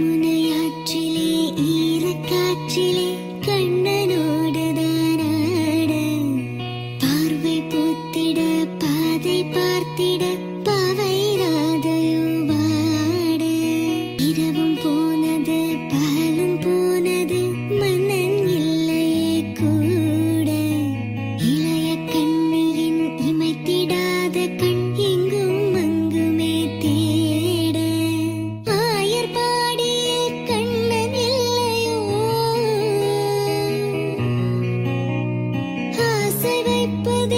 யமுனையாற்றிலே ஈரக்காற்றிலே கண்ணனோடுதான் ஆட பார்வை பூத்திட பாதை பார்த்திட பாவை ராதையோ வாட இரவும் போனது பாலும் போனது மன்னன் இல்லையே கூட இளைய கண்ணியின் இமைத்திடாத கண் எங்கும் அங்குமே தேட ஆயர் பாடியில் கண்ணன் இல்லையோ ஆசை வைப்பதே